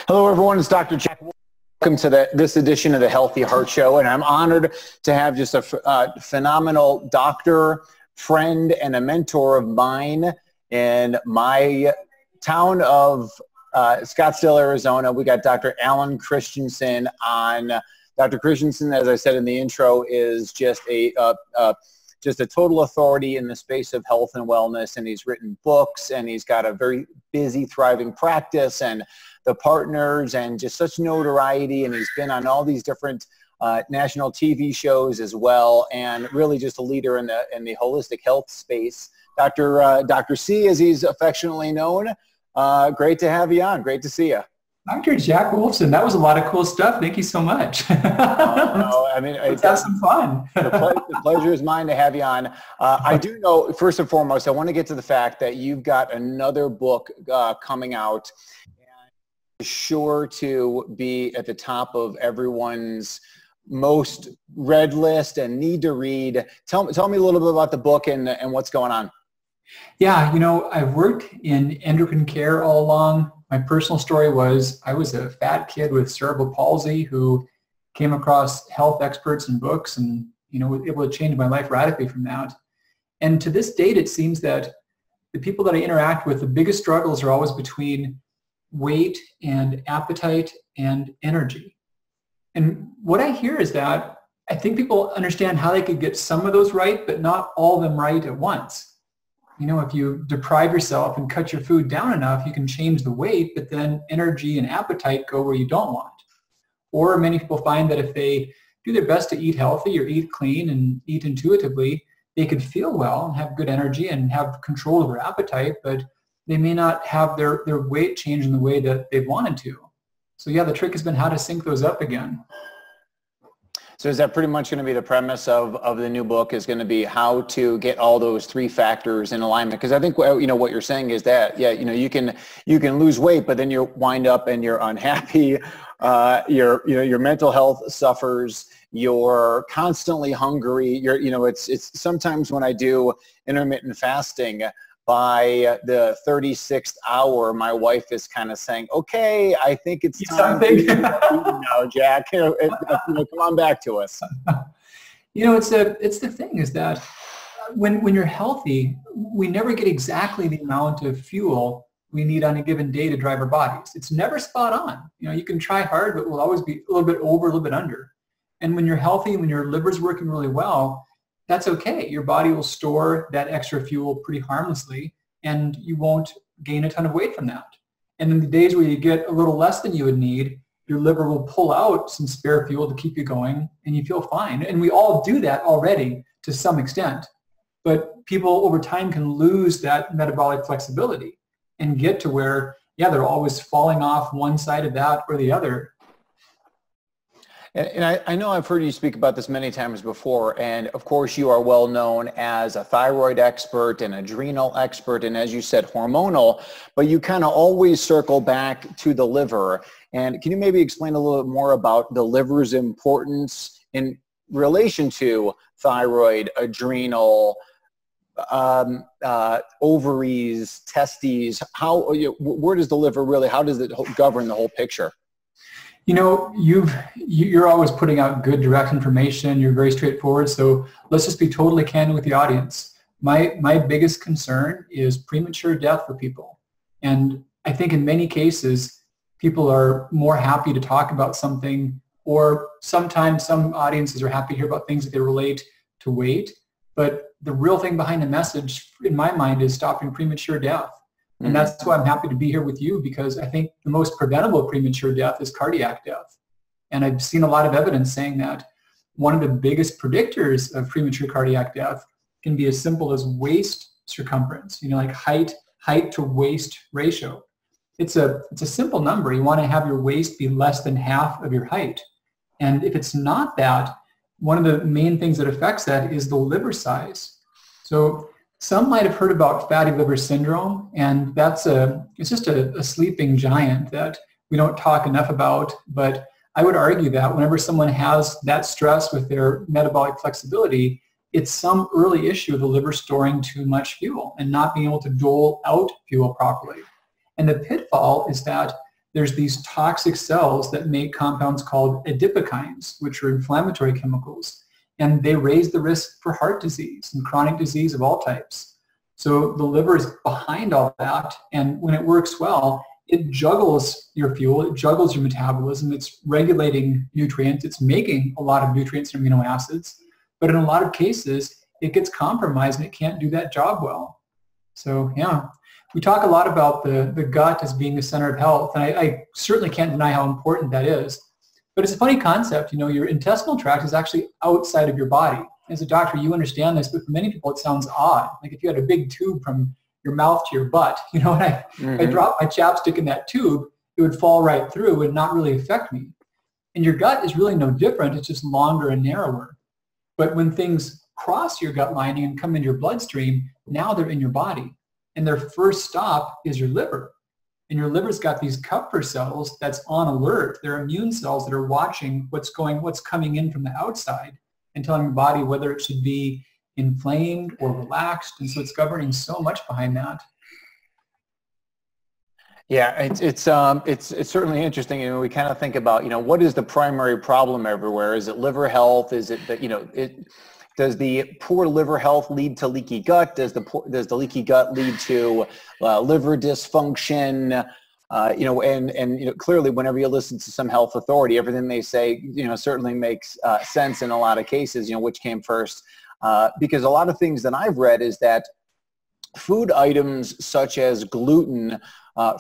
Hello, everyone. It's Dr. Jack. Welcome to this edition of the Healthy Heart Show, and I'm honored to have just a phenomenal doctor, friend, and a mentor of mine in my town of Scottsdale, Arizona. We got Dr. Alan Christianson on. Dr. Christianson, as I said in the intro, is just a total authority in the space of health and wellness, and he's written books, and he's got a very busy, thriving practice, and the partners, and just such notoriety, and he's been on all these different national TV shows as well, and really just a leader in the holistic health space. Dr. C, as he's affectionately known, great to have you on. Great to see you. Dr. Jack Wolfson, that was a lot of cool stuff. Thank you so much. No, I mean, let's have some fun. The pleasure is mine to have you on. I do know, first and foremost, I want to get to the fact that you've got another book coming out, and sure to be at the top of everyone's most read list and need to read. Tell me a little bit about the book and what's going on. Yeah, you know, I've worked in endocrine care all along. My personal story was I was a fat kid with cerebral palsy who came across health experts and books and, you know, was able to change my life radically from that. And to this date, it seems that the people that I interact with, the biggest struggles are always between weight and appetite and energy. And what I hear is that I think people understand how they could get some of those right, but not all of them right at once. You know, if you deprive yourself and cut your food down enough, you can change the weight, but then energy and appetite go where you don't want. Or many people find that if they do their best to eat healthy or eat clean and eat intuitively, they could feel well and have good energy and have control of their appetite, but they may not have their weight change in the way that they've wanted to. So yeah, the trick has been how to sync those up again. So is that pretty much going to be the premise of the new book, is going to be how to get all those three factors in alignment? Because I think, you know, what you're saying is that, yeah, you know, you can lose weight, but then you wind up and you're unhappy, your mental health suffers, you're constantly hungry, it's sometimes when I do intermittent fasting, by the 36th hour, my wife is kind of saying, okay, I think it's time to eat now, Jack. Come on back to us. You know, it's the thing is that when you're healthy, we never get exactly the amount of fuel we need on a given day to drive our bodies. It's never spot on. You know, you can try hard, but we'll always be a little bit over, a little bit under. And when you're healthy, when your liver's working really well, that's okay. Your body will store that extra fuel pretty harmlessly, and you won't gain a ton of weight from that. And in the days where you get a little less than you would need, your liver will pull out some spare fuel to keep you going, and you feel fine. And we all do that already to some extent. But people over time can lose that metabolic flexibility and get to where, yeah, they're always falling off one side of that or the other. And I know I've heard you speak about this many times before, and of course you are well known as a thyroid expert, an adrenal expert, and as you said, hormonal, but you kind of always circle back to the liver. And can you maybe explain a little bit more about the liver's importance in relation to thyroid, adrenal, ovaries, testes? Where does the liver really, how does it govern the whole picture? You know, you're always putting out good direct information. You're very straightforward. So let's just be totally candid with the audience. My biggest concern is premature death for people. And I think in many cases, people are more happy to talk about something, or sometimes some audiences are happy to hear about things that they relate to weight. But the real thing behind the message, in my mind, is stopping premature death. And that's why I'm happy to be here with you, because I think the most preventable premature death is cardiac death. And I've seen a lot of evidence saying that one of the biggest predictors of premature cardiac death can be as simple as waist circumference, you know, like height to waist ratio. It's a simple number. You want to have your waist be less than half of your height. And if it's not that, one of the main things that affects that is the liver size. So some might have heard about fatty liver syndrome, and it's just a sleeping giant that we don't talk enough about. But I would argue that whenever someone has that stress with their metabolic flexibility, it's some early issue of the liver storing too much fuel and not being able to dole out fuel properly. And the pitfall is that there's these toxic cells that make compounds called adipokines, which are inflammatory chemicals, and they raise the risk for heart disease and chronic disease of all types. So the liver is behind all that, and when it works well, it juggles your fuel, it juggles your metabolism, it's regulating nutrients, it's making a lot of nutrients and amino acids, but in a lot of cases, it gets compromised and it can't do that job well. So yeah, we talk a lot about the gut as being the center of health, and I certainly can't deny how important that is. But it's a funny concept, you know, your intestinal tract is actually outside of your body. As a doctor, you understand this, but for many people it sounds odd. Like if you had a big tube from your mouth to your butt, you know, and I dropped my chapstick in that tube, it would fall right through and not really affect me. And your gut is really no different, it's just longer and narrower. But when things cross your gut lining and come into your bloodstream, now they're in your body. And their first stop is your liver. And your liver's got these Kupffer cells that's on alert. They're immune cells that are watching what's coming in from the outside and telling your body whether it should be inflamed or relaxed. And so it's governing so much behind that. Yeah, it's certainly interesting. You know, we kind of think about, you know, what is the primary problem everywhere? Is it liver health? Is it that, you know, does the poor liver health lead to leaky gut? Does the leaky gut lead to liver dysfunction? You know, and you know, clearly, whenever you listen to some health authority, everything they say, you know, certainly makes sense in a lot of cases. You know, which came first? Because a lot of things that I've read is that food items such as gluten,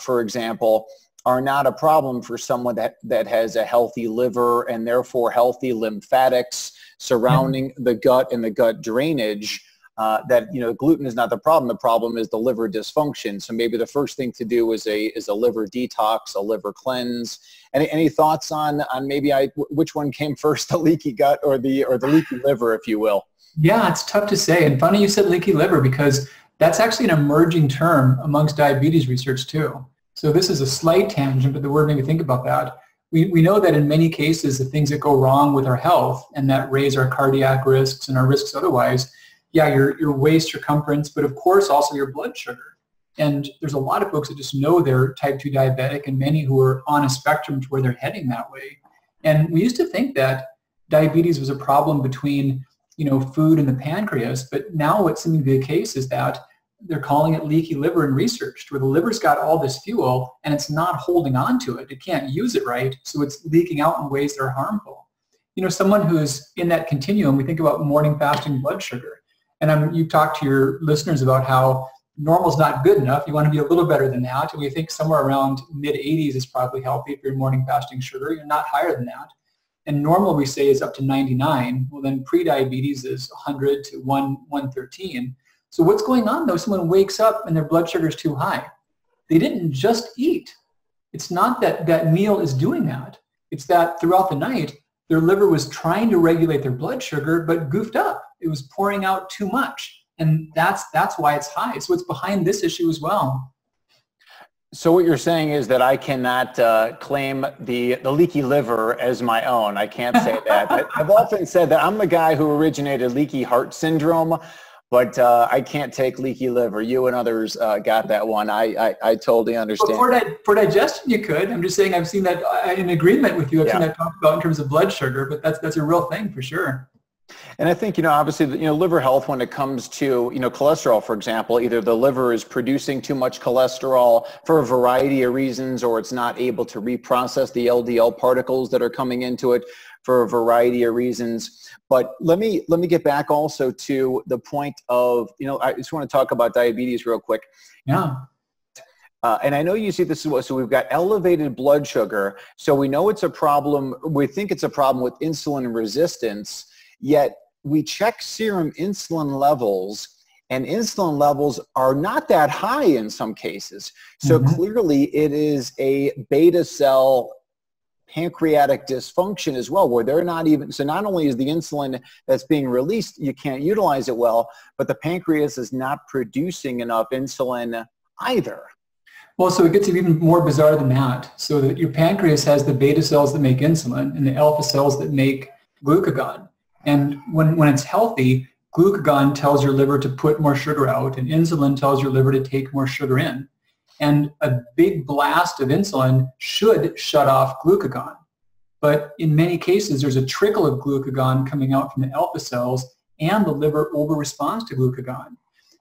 for example, are not a problem for someone that has a healthy liver and therefore healthy lymphatics surrounding the gut and the gut drainage. That, you know, gluten is not the problem. The problem is the liver dysfunction. So maybe the first thing to do is a liver detox, a liver cleanse. Any thoughts on maybe which one came first, the leaky gut or the leaky liver, if you will? Yeah, it's tough to say. And funny you said leaky liver, because that's actually an emerging term amongst diabetes research too. So this is a slight tangent, but the word made me think about that. We know that in many cases, the things that go wrong with our health and that raise our cardiac risks and our risks otherwise, yeah, your waist circumference, but of course also your blood sugar. And there's a lot of folks that just know they're type 2 diabetic and many who are on a spectrum to where they're heading that way. And we used to think that diabetes was a problem between, you know, food and the pancreas, but now what's seeming to be the case is that they're calling it leaky liver in research, where the liver's got all this fuel and it's not holding on to it. It can't use it right, so it's leaking out in ways that are harmful. You know, someone who's in that continuum, we think about morning fasting blood sugar. And you've talked to your listeners about how normal is not good enough. You want to be a little better than that. And we think somewhere around mid-80s is probably healthy if you're morning fasting sugar. You're not higher than that. And normal, we say, is up to 99. Well, then pre-diabetes is 100 to 113. So what's going on, though? Someone wakes up and their blood sugar is too high. They didn't just eat. It's not that that meal is doing that. It's that throughout the night, their liver was trying to regulate their blood sugar, but goofed up. It was pouring out too much. And that's why it's high. So it's behind this issue as well. So what you're saying is that I cannot claim the leaky liver as my own. I can't say that. I've often said that I'm the guy who originated leaky heart syndrome, but I can't take leaky liver. You and others got that one. I totally understand. Well, for digestion, you could. I'm just saying I've seen that in agreement with you. I've seen that talked about in terms of blood sugar, but that's a real thing for sure. And I think, you know, obviously, you know, liver health, when it comes to, you know, cholesterol, for example, either the liver is producing too much cholesterol for a variety of reasons, or it's not able to reprocess the LDL particles that are coming into it for a variety of reasons. But let me get back also to the point of, you know, I just want to talk about diabetes real quick. Yeah. And I know you see this as well. So we've got elevated blood sugar. So we know it's a problem. We think it's a problem with insulin resistance. Yet we check serum insulin levels, and insulin levels are not that high in some cases. So clearly it is a beta cell pancreatic dysfunction as well, where they're not even, so not only is the insulin that's being released, you can't utilize it well, but the pancreas is not producing enough insulin either. Well, so it gets even more bizarre than that. So that your pancreas has the beta cells that make insulin and the alpha cells that make glucagon. And when it's healthy, glucagon tells your liver to put more sugar out, and insulin tells your liver to take more sugar in. And a big blast of insulin should shut off glucagon. But in many cases, there's a trickle of glucagon coming out from the alpha cells, and the liver over-responds to glucagon.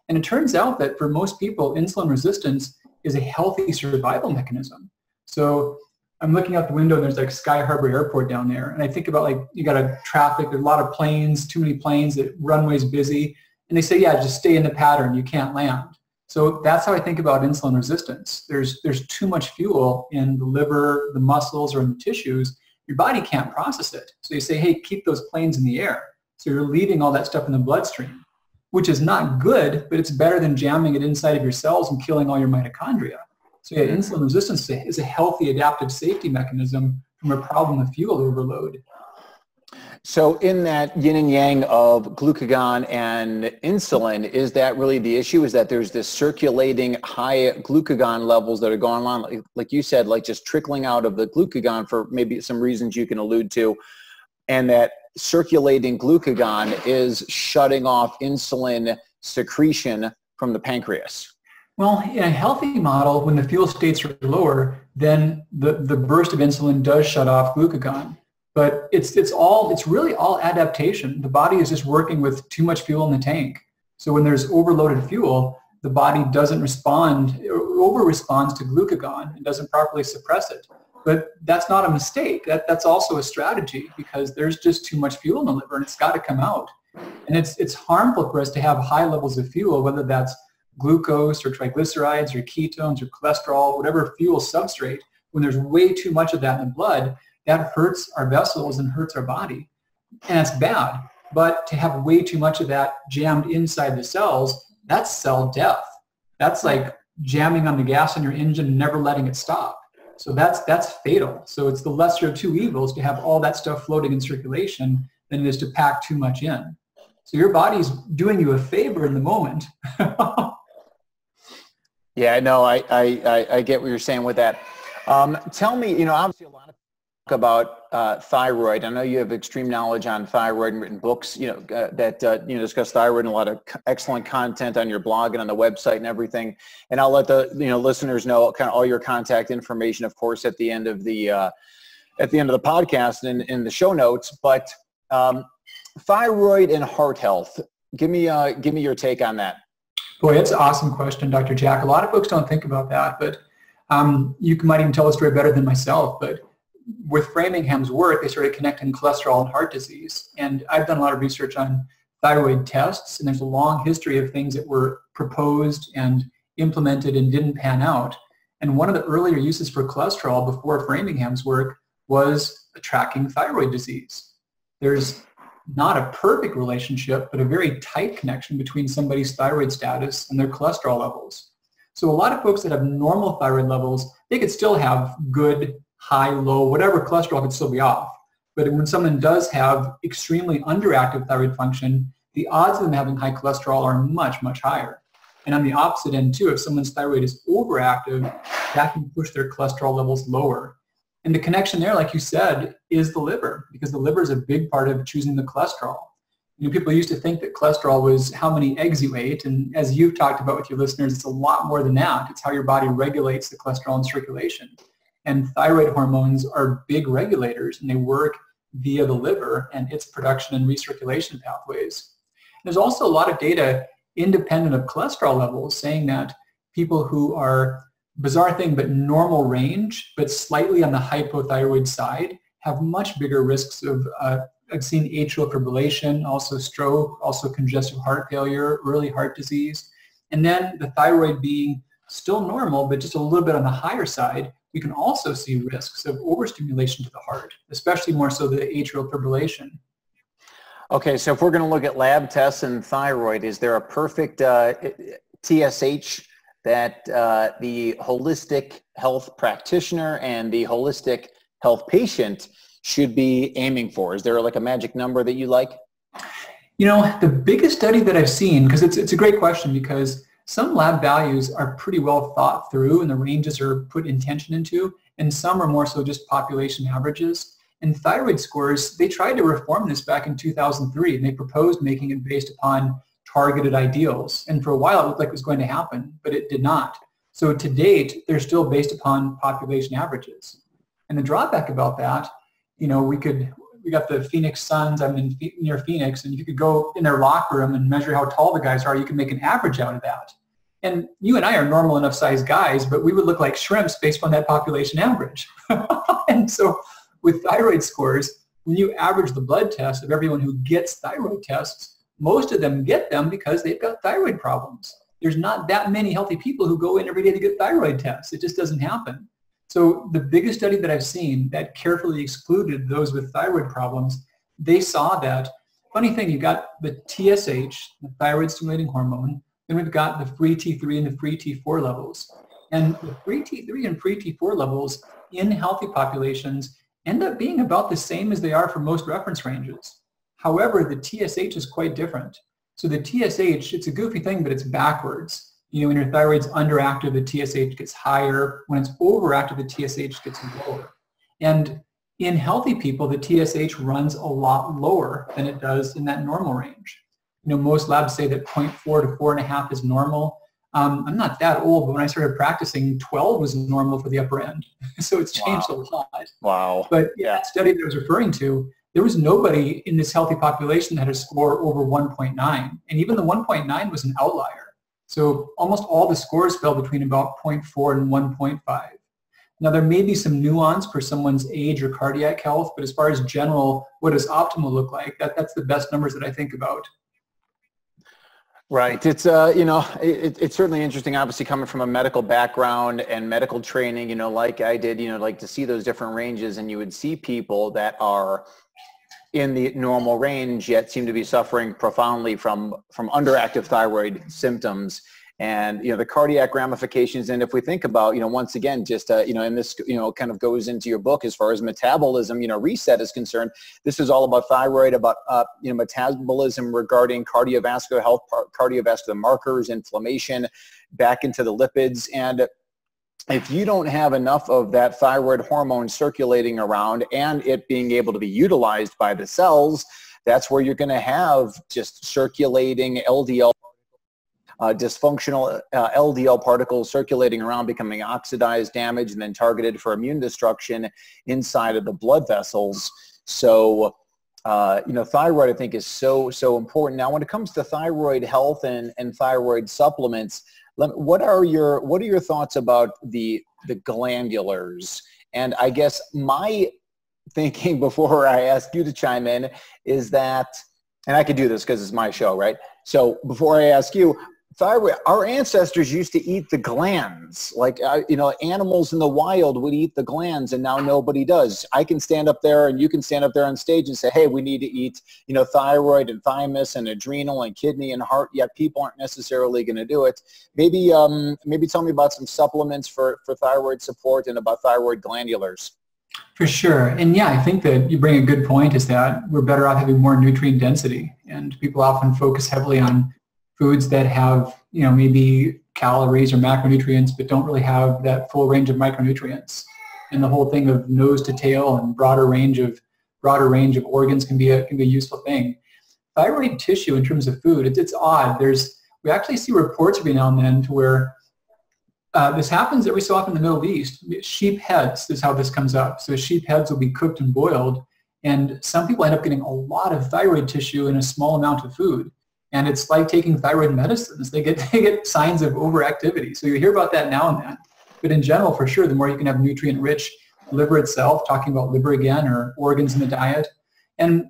And it turns out that for most people, insulin resistance is a healthy survival mechanism. So I'm looking out the window and there's like Sky Harbor Airport down there. And I think about like, you got a traffic, there's a lot of planes, too many planes, the runway's busy. And they say, yeah, just stay in the pattern, you can't land. So that's how I think about insulin resistance. There's too much fuel in the liver, the muscles, or in the tissues. Your body can't process it. So you say, hey, keep those planes in the air. So you're leaving all that stuff in the bloodstream, which is not good, but it's better than jamming it inside of your cells and killing all your mitochondria. So yeah, insulin resistance is a healthy adaptive safety mechanism from a problem of fuel overload. So in that yin and yang of glucagon and insulin, is that really the issue? Is that there's this circulating high glucagon levels that are going on, like you said, like just trickling out of the glucagon for maybe some reasons you can allude to, and that circulating glucagon is shutting off insulin secretion from the pancreas? Well, in a healthy model, when the fuel states are lower, then the burst of insulin does shut off glucagon. But it's really all adaptation. The body is just working with too much fuel in the tank. So when there's overloaded fuel, the body doesn't respond or over-responds to glucagon and doesn't properly suppress it. But that's not a mistake. That's also a strategy, because there's just too much fuel in the liver and it's got to come out. And it's harmful for us to have high levels of fuel, whether that's glucose or triglycerides or ketones or cholesterol, whatever fuel substrate. When there's way too much of that in the blood, that hurts our vessels and hurts our body. And it's bad. But to have way too much of that jammed inside the cells, that's cell death. That's like jamming on the gas in your engine and never letting it stop. So that's fatal. So it's the lesser of two evils to have all that stuff floating in circulation than it is to pack too much in. So your body's doing you a favor in the moment. Yeah, no, I get what you're saying with that. Tell me, obviously a lot of talk about thyroid. I know you have extreme knowledge on thyroid and written books, that discuss thyroid, and a lot of excellent content on your blog and on the website and everything. And I'll let the listeners know kind of all your contact information, of course, at the end of the podcast and in the show notes. But thyroid and heart health, give me your take on that. Boy, that's an awesome question, Dr. Jack. A lot of folks don't think about that, but you might even tell the story better than myself. But with Framingham's work, they started connecting cholesterol and heart disease. And I've done a lot of research on thyroid tests, and there's a long history of things that were proposed and implemented and didn't pan out. And one of the earlier uses for cholesterol before Framingham's work was tracking thyroid disease. There's not a perfect relationship, but a very tight connection between somebody's thyroid status and their cholesterol levels. So a lot of folks that have normal thyroid levels, they could still have good, high, low, whatever cholesterol could still be off. But when someone does have extremely underactive thyroid function, the odds of them having high cholesterol are much, much higher. And on the opposite end too, if someone's thyroid is overactive, that can push their cholesterol levels lower. And the connection there, like you said, is the liver, because the liver is a big part of choosing the cholesterol. People used to think that cholesterol was how many eggs you ate, and as you've talked about with your listeners, it's a lot more than that. It's how your body regulates the cholesterol in circulation. And thyroid hormones are big regulators, and they work via the liver and its production and recirculation pathways. There's also a lot of data independent of cholesterol levels saying that people who are, bizarre thing, but normal range, but slightly on the hypothyroid side, have much bigger risks of, I've seen atrial fibrillation, also stroke, also congestive heart failure, early heart disease. And then the thyroid being still normal, but just a little bit on the higher side, we can also see risks of overstimulation to the heart, especially more so the atrial fibrillation. Okay, so if we're going to look at lab tests and thyroid, is there a perfect TSH that the holistic health practitioner and the holistic health patient should be aiming for? Is there like a magic number that you like? The biggest study that I've seen, because it's a great question, because some lab values are pretty well thought through and the ranges are put intention into, and some are more so just population averages. And thyroid scores, they tried to reform this back in 2003, and they proposed making it based upon targeted ideals. And for a while, it looked like it was going to happen, but it did not. So to date, they're still based upon population averages. And the drawback about that, you know, we got the Phoenix Suns, I'm near Phoenix, and you could go in their locker room and measure how tall the guys are. You can make an average out of that. And you and I are normal enough sized guys, but we would look like shrimps based on that population average. And so with thyroid scores, when you average the blood test of everyone who gets thyroid tests, most of them get them because they've got thyroid problems. There's not that many healthy people who go in every day to get thyroid tests. It just doesn't happen. So the biggest study that I've seen that carefully excluded those with thyroid problems, they saw that, funny thing, you got the TSH, the thyroid stimulating hormone, then we've got the free T3 and the free T4 levels. And the free T3 and free T4 levels in healthy populations end up being about the same as they are for most reference ranges. However, the TSH is quite different. So the TSH, it's a goofy thing, but it's backwards. You know, when your thyroid's underactive, the TSH gets higher. When it's overactive, the TSH gets lower. And in healthy people, the TSH runs a lot lower than it does in that normal range. You know, most labs say that 0.4 to 4.5 is normal. I'm not that old, but when I started practicing, 12 was normal for the upper end. So it's changed a lot. Wow. But yeah, that study that I was referring to, there was nobody in this healthy population that had a score over 1.9. And even the 1.9 was an outlier. So almost all the scores fell between about 0.4 and 1.5. Now, there may be some nuance for someone's age or cardiac health, but as far as general, what does optimal look like, that's the best numbers that I think about. Right. It's, you know, it's certainly interesting, obviously, coming from a medical background and medical training, you know, like I did, you know, like to see those different ranges, and you would see people that are in the normal range yet seem to be suffering profoundly from underactive thyroid symptoms. And, you know, the cardiac ramifications. And if we think about, you know, once again, just, you know, and this, you know, kind of goes into your book as far as metabolism, you know, reset is concerned. This is all about thyroid, about, you know, metabolism regarding cardiovascular health, cardiovascular markers, inflammation, back into the lipids. And if you don't have enough of that thyroid hormone circulating around and it being able to be utilized by the cells, that's where you're going to have just circulating LDL, dysfunctional LDL particles circulating around, becoming oxidized, damaged, and then targeted for immune destruction inside of the blood vessels. So, you know, thyroid, I think, is so important. Now, when it comes to thyroid health and thyroid supplements, what are your thoughts about the glandulars? And I guess my thinking before I ask you to chime in is that, and I could do this because it's my show, right? So before I ask you, thyroid, our ancestors used to eat the glands. Like, you know, animals in the wild would eat the glands, and now nobody does. I can stand up there and you can stand up there on stage and say, hey, we need to eat, you know, thyroid and thymus and adrenal and kidney and heart, yet people aren't necessarily going to do it. Maybe, maybe tell me about some supplements for thyroid support and about thyroid glandulars. For sure. And yeah, I think that you bring a good point, is that we're better off having more nutrient density. And people often focus heavily on foods that have, you know, maybe calories or macronutrients, but don't really have that full range of micronutrients. And the whole thing of nose to tail and broader range of organs can be a useful thing. Thyroid tissue in terms of food, it's odd. We actually see reports every now and then to where this happens every so often in the Middle East. Sheep heads is how this comes up. So sheep heads will be cooked and boiled, and some people end up getting a lot of thyroid tissue in a small amount of food. And it's like taking thyroid medicines. They get signs of overactivity. So you hear about that now and then. But in general, for sure, the more you can have nutrient-rich liver itself, talking about liver again, or organs in the diet. And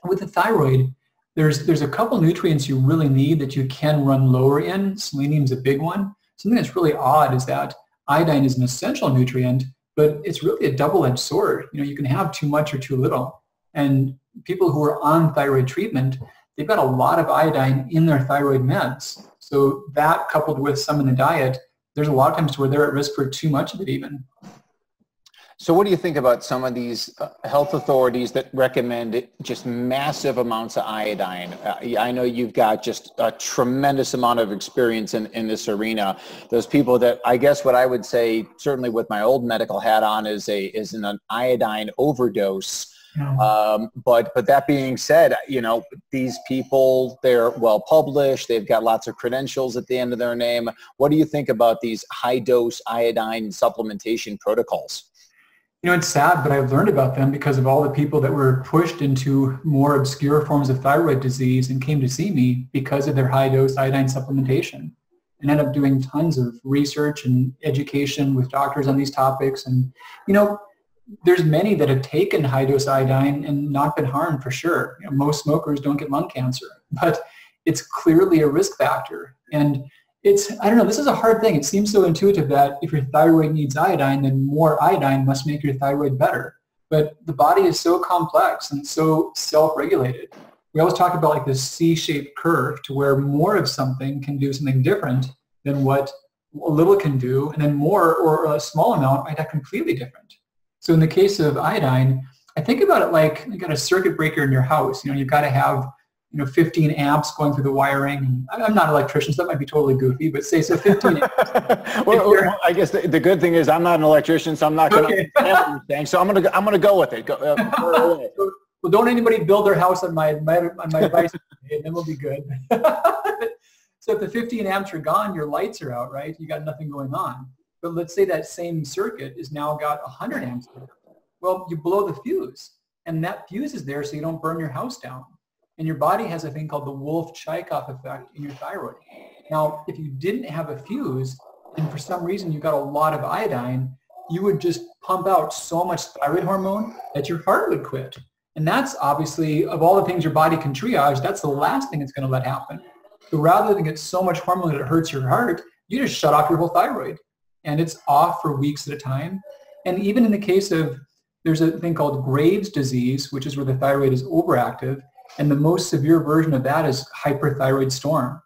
with the thyroid, there's a couple nutrients you really need that you can run lower in. Selenium's a big one. Something that's really odd is that iodine is an essential nutrient, but it's really a double-edged sword. You know, you can have too much or too little. And people who are on thyroid treatment, they've got a lot of iodine in their thyroid meds. So that, coupled with some in the diet, there's a lot of times where they're at risk for too much of it even. So what do you think about some of these health authorities that recommend just massive amounts of iodine? I know you've got just a tremendous amount of experience in this arena. Those people that, I guess what I would say, certainly with my old medical hat on, is an iodine overdose. But that being said, you know, these people, they're well published, they've got lots of credentials at the end of their name. What do you think about these high dose iodine supplementation protocols? You know, it's sad, but I've learned about them because of all the people that were pushed into more obscure forms of thyroid disease and came to see me because of their high dose iodine supplementation, and ended up doing tons of research and education with doctors on these topics. And, you know, there's many that have taken high dose iodine and not been harmed for sure. You know, most smokers don't get lung cancer, but it's clearly a risk factor. And I don't know, this is a hard thing. It seems so intuitive that if your thyroid needs iodine, then more iodine must make your thyroid better. But the body is so complex and so self-regulated. We always talk about like this C-shaped curve to where more of something can do something different than what a little can do, and then more or a small amount might act completely different. So in the case of iodine, I think about it like you got a circuit breaker in your house. You know, you've got to have 15 amps going through the wiring. I'm not an electrician, so that might be totally goofy, but say so 15 amps. Well, I guess the good thing is I'm not an electrician, so I'm not going to understand what you're saying. So I'm gonna go with it. Well, don't anybody build their house on my advice, and then we'll be good. So if the 15 amps are gone, your lights are out, right? You got nothing going on. But let's say that same circuit is now got 100 amps. Well, you blow the fuse, and that fuse is there so you don't burn your house down. And your body has a thing called the Wolff-Chaikoff effect in your thyroid. Now, if you didn't have a fuse, and for some reason you got a lot of iodine, you would just pump out so much thyroid hormone that your heart would quit. And that's obviously, of all the things your body can triage, that's the last thing it's going to let happen. So rather than get so much hormone that it hurts your heart, you just shut off your whole thyroid. And it's off for weeks at a time. And even in the case of, there's a thing called Graves' disease, which is where the thyroid is overactive. And the most severe version of that is hyperthyroid storm.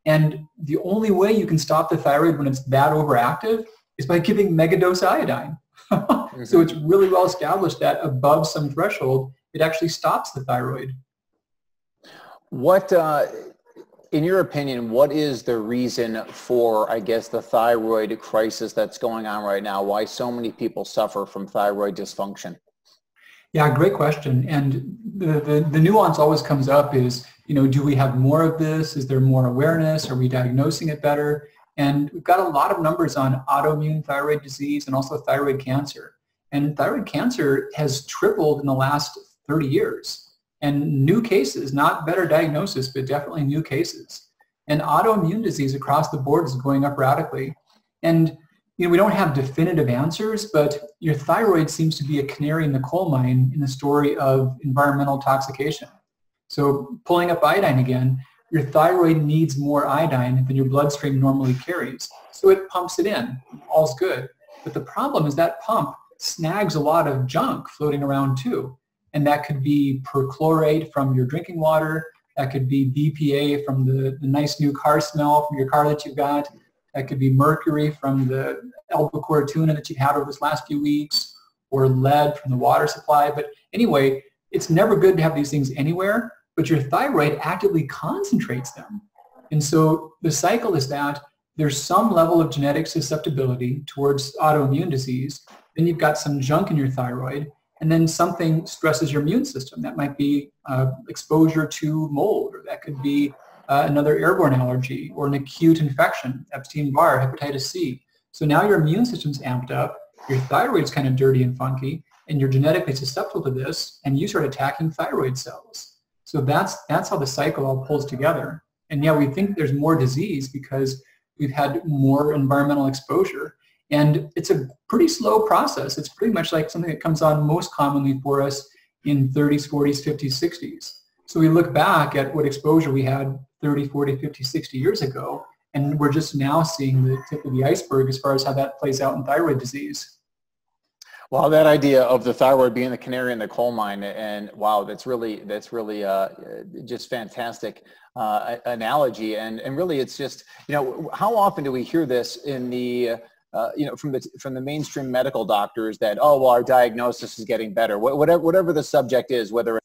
And the only way you can stop the thyroid when it's that overactive is by giving megadose iodine. So it's really well established that above some threshold, it actually stops the thyroid. What, in your opinion, what is the reason for, I guess, the thyroid crisis that's going on right now? Why so many people suffer from thyroid dysfunction? Yeah, great question. And the nuance always comes up is, do we have more of this? Is there more awareness? Are we diagnosing it better? And we've got a lot of numbers on autoimmune thyroid disease and also thyroid cancer. And thyroid cancer has tripled in the last 30 years. And new cases, not better diagnosis, but definitely new cases. And autoimmune disease across the board is going up radically. And we don't have definitive answers, but your thyroid seems to be a canary in the coal mine in the story of environmental intoxication. So pulling up iodine again, your thyroid needs more iodine than your bloodstream normally carries. So it pumps it in. All's good. But the problem is that pump snags a lot of junk floating around too. And that could be perchlorate from your drinking water. That could be BPA from the nice new car smell from your car that you've got. That could be mercury from the albacore tuna that you've had over this last few weeks, or lead from the water supply. But anyway, it's never good to have these things anywhere, but your thyroid actively concentrates them. And so the cycle is that there's some level of genetic susceptibility towards autoimmune disease, then you've got some junk in your thyroid, and then something stresses your immune system. That might be exposure to mold, or that could be another airborne allergy, or an acute infection, Epstein-Barr, hepatitis C. So now your immune system's amped up, your thyroid's kind of dirty and funky, and you're genetically susceptible to this, and you start attacking thyroid cells. So that's how the cycle all pulls together. And yeah, we think there's more disease because we've had more environmental exposure. And it's a pretty slow process. It's pretty much like something that comes on most commonly for us in 30s, 40s, 50s, 60s. So we look back at what exposure we had 30, 40, 50, 60 years ago, and we're just now seeing the tip of the iceberg as far as how that plays out in thyroid disease. Well, that idea of the thyroid being the canary in the coal mine, and wow, that's really just fantastic analogy. And really, it's just, how often do we hear this in the from the mainstream medical doctors that, oh, well, our diagnosis is getting better, whatever the subject is, whether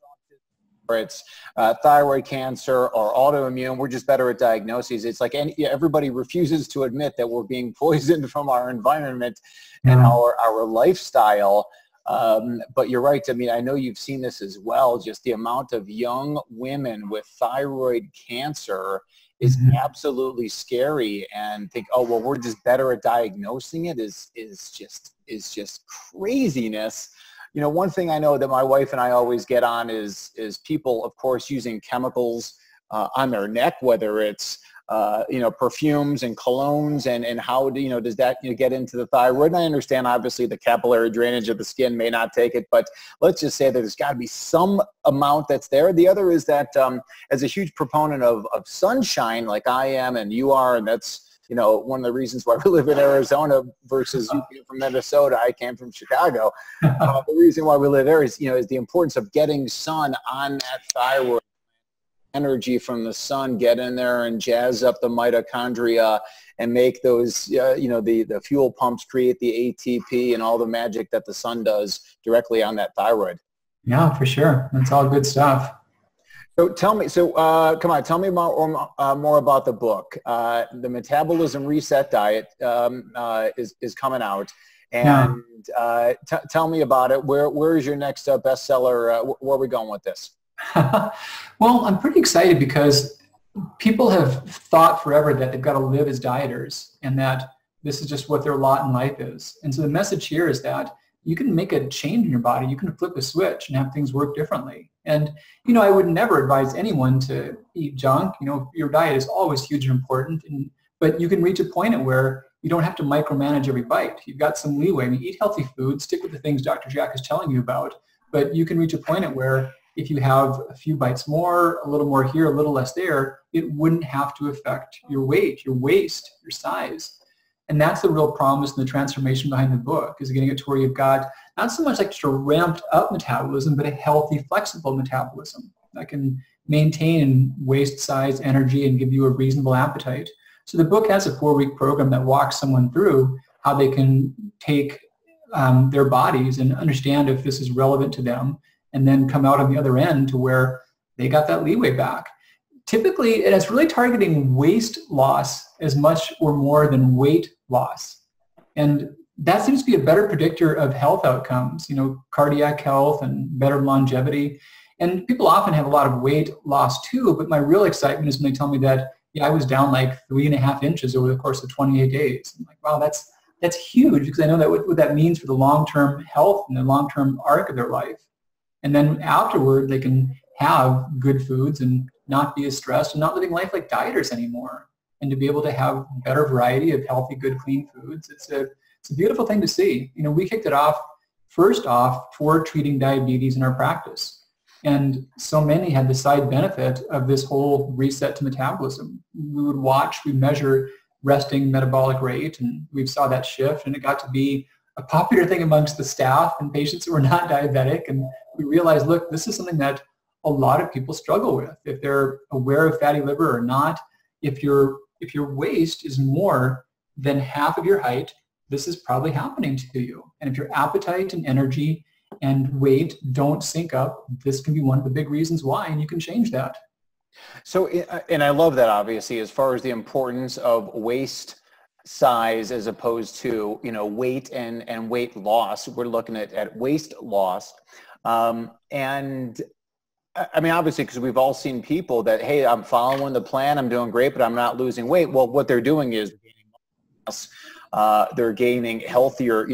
it's thyroid cancer or autoimmune, we're just better at diagnoses. It's like everybody refuses to admit that we're being poisoned from our environment and our lifestyle. But you're right. I mean, I know you've seen this as well. Just the amount of young women with thyroid cancer is absolutely scary, and think, oh, well, we're just better at diagnosing it is just craziness. You know, one thing I know that my wife and I always get on is people, of course, using chemicals on their neck, whether it's you know, perfumes and colognes, and how do, you know, does that, you know, get into the thyroid? And I understand, obviously, the capillary drainage of the skin may not take it, but let's just say that there's got to be some amount that's there. The other is that as a huge proponent of sunshine, like I am and you are, and that's, you know, one of the reasons why we live in Arizona versus you came from Minnesota. I came from Chicago. The reason why we live there is, you know, is the importance of getting sun on that thyroid. Energy from the sun, get in there and jazz up the mitochondria and make those, you know, the fuel pumps create the ATP and all the magic that the sun does directly on that thyroid. Yeah, for sure. That's all good stuff. So tell me, come on, tell me more about the book. The Metabolism Reset Diet is coming out. And tell me about it. Where is your next bestseller? Where are we going with this? Well, I'm pretty excited because people have thought forever that they've got to live as dieters and that this is just what their lot in life is. And so the message here is that you can make a change in your body. You can flip a switch and have things work differently. And, you know, I would never advise anyone to eat junk. You know, your diet is always huge and important, but you can reach a point at where you don't have to micromanage every bite. You've got some leeway. I mean, eat healthy food, stick with the things Dr. Jack is telling you about, but you can reach a point at where if you have a few bites more, a little more here, a little less there, it wouldn't have to affect your weight, your waist, your size. And that's the real promise and the transformation behind the book, is getting it to where you've got not so much like just a ramped up metabolism, but a healthy, flexible metabolism that can maintain waist size, energy, and give you a reasonable appetite. So the book has a 4-week program that walks someone through how they can take their bodies and understand if this is relevant to them, and then come out on the other end to where they got that leeway back. Typically, it's really targeting waist loss as much or more than weight loss. And that seems to be a better predictor of health outcomes, you know, cardiac health and better longevity. And people often have a lot of weight loss too, but my real excitement is when they tell me that, yeah, I was down like 3.5 inches over the course of 28 days. I'm like, wow, that's huge, because I know that what that means for the long-term health and the long-term arc of their life. And then afterward, they can have good foods and not be as stressed and not living life like dieters anymore. And to be able to have better variety of healthy, good, clean foods, it's a beautiful thing to see. You know, we kicked it off, first off, for treating diabetes in our practice. And so many had the side benefit of this whole reset to metabolism. We would watch, we measure resting metabolic rate, and we saw that shift, and it got to be a popular thing amongst the staff and patients who were not diabetic. And we realized, look, this is something that a lot of people struggle with, if they're aware of fatty liver or not. If your waist is more than half of your height, this is probably happening to you. And if your appetite and energy and weight don't sync up, this can be one of the big reasons why, and you can change that. So, and I love that, obviously, as far as the importance of waist size as opposed to, you know, weight and weight loss. We're looking at waist loss. And I mean, obviously, because we've all seen people that, hey, I'm following the plan, I'm doing great, but I'm not losing weight. Well, what they're doing is they're gaining healthier,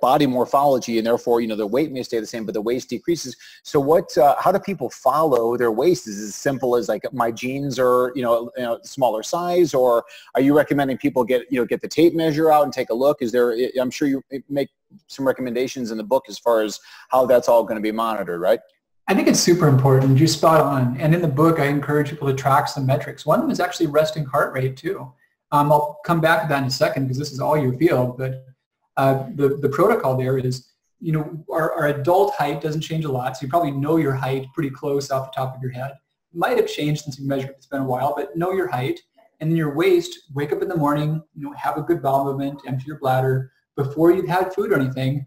body morphology, and therefore, the weight may stay the same, but the waist decreases. So how do people follow their waist? Is it as simple as like my jeans are, smaller size, or are you recommending people get the tape measure out and take a look? Is there, I'm sure you make some recommendations in the book as far as how that's all going to be monitored, right? I think it's super important. You're spot on. And in the book, I encourage people to track some metrics. One of them is actually resting heart rate too. I'll come back to that in a second because this is all your field, but the protocol there is, our adult height doesn't change a lot, so you probably know your height pretty close off the top of your head. It might have changed since you measured it, it's been a while, but know your height. And then your waist, wake up in the morning, have a good bowel movement, empty your bladder. Before you've had food or anything,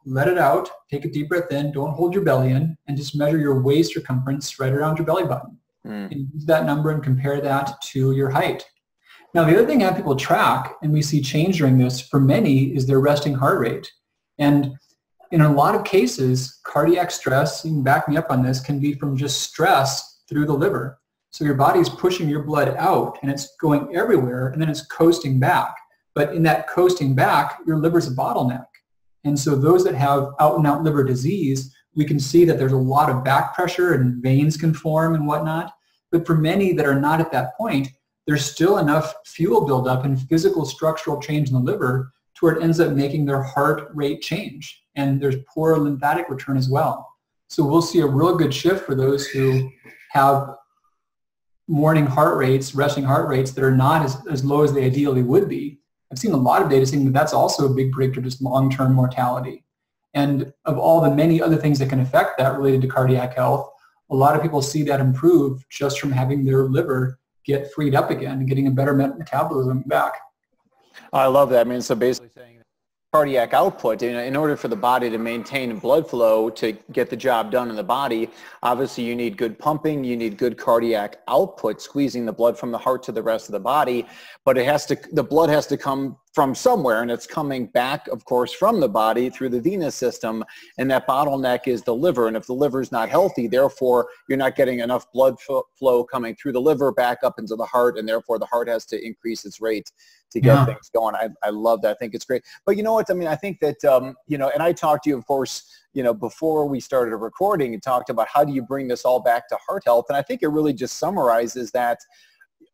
let it out, take a deep breath in, don't hold your belly in, and just measure your waist circumference right around your belly button. And use that number and compare that to your height. Now, the other thing I have people track, and we see change during this for many, is their resting heart rate. And in a lot of cases, cardiac stress, you can back me up on this, can be from just stress through the liver. So your body is pushing your blood out and it's going everywhere and then it's coasting back. But in that coasting back, your liver's a bottleneck. And so those that have out and out liver disease, we can see that there's a lot of back pressure and veins can form and whatnot. But for many that are not at that point, there's still enough fuel buildup and physical structural change in the liver to where it ends up making their heart rate change. And there's poor lymphatic return as well. So we'll see a real good shift for those who have morning heart rates, resting heart rates that are not as low as they ideally would be. I've seen a lot of data saying that that's also a big predictor of just long-term mortality. And of all the many other things that can affect that related to cardiac health, a lot of people see that improve just from having their liver get freed up again and getting a better metabolism back. I love that. I mean, so basically saying that cardiac output, in order for the body to maintain blood flow to get the job done in the body, obviously you need good pumping, you need good cardiac output, squeezing the blood from the heart to the rest of the body, but the blood has to come from somewhere, and it's coming back, of course, from the body through the venous system, and that bottleneck is the liver. And if the liver is not healthy, therefore you're not getting enough blood flow coming through the liver back up into the heart, and therefore the heart has to increase its rate to get things going. I love that. I think it's great. But you know what? I mean, I think that, and I talked to you, of course, before we started recording, and talked about how do you bring this all back to heart health. And I think it really just summarizes that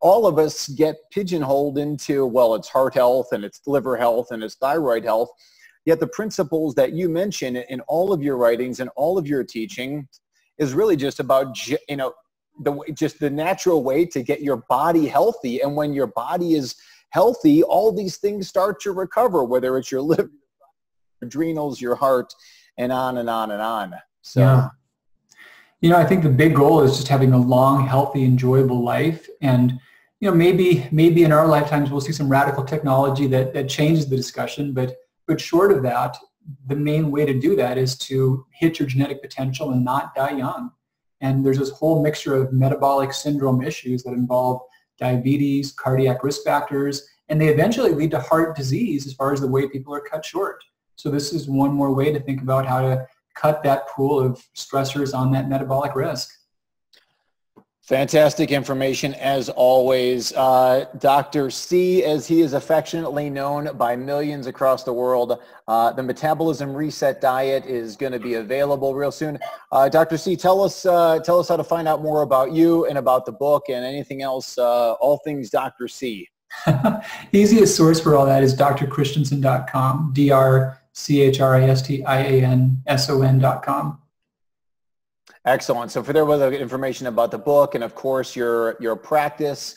all of us get pigeonholed into, well, it's heart health and it's liver health and it's thyroid health. Yet the principles that you mention in all of your writings and all of your teaching is really just about, just the natural way to get your body healthy. And when your body is healthy, all these things start to recover, whether it's your liver, your adrenals, your heart, and on and on and on. So. Yeah. I think the big goal is just having a long, healthy, enjoyable life. And, maybe in our lifetimes we'll see some radical technology that changes the discussion. But short of that, the main way to do that is to hit your genetic potential and not die young. And there's this whole mixture of metabolic syndrome issues that involve diabetes, cardiac risk factors, and they eventually lead to heart disease as far as the way people are cut short. So this is one more way to think about how to cut that pool of stressors on that metabolic risk. Fantastic information as always. Dr. C, as he is affectionately known by millions across the world, the Metabolism Reset Diet is going to be available real soon. Dr. C, tell us how to find out more about you and about the book and anything else, all things Dr. C. Easiest source for all that is drchristianson.com, drchristianson.com. Excellent. So for there was information about the book and of course your practice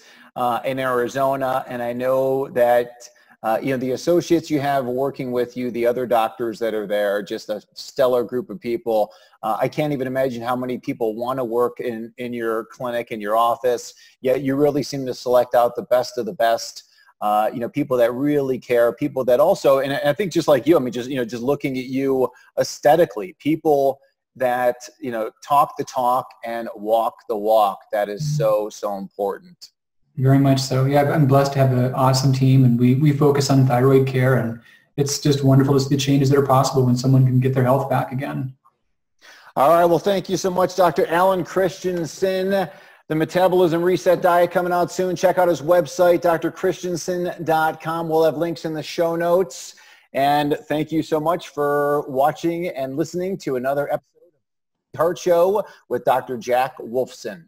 in Arizona, and I know that the associates you have working with you, the other doctors that are there, just a stellar group of people. I can't even imagine how many people want to work in your clinic, in your office, yet you really seem to select out the best of the best. People that really care, people that also, and I think just like you, I mean, just looking at you aesthetically, people that, talk the talk and walk the walk. That is so, so important. Very much so. Yeah, I'm blessed to have an awesome team, and we focus on thyroid care, and it's just wonderful to see the changes that are possible when someone can get their health back again. All right. Well, thank you so much, Dr. Alan Christianson. The Metabolism Reset Diet coming out soon. Check out his website, drchristianson.com. We'll have links in the show notes. And thank you so much for watching and listening to another episode of the Heart Show with Dr. Jack Wolfson.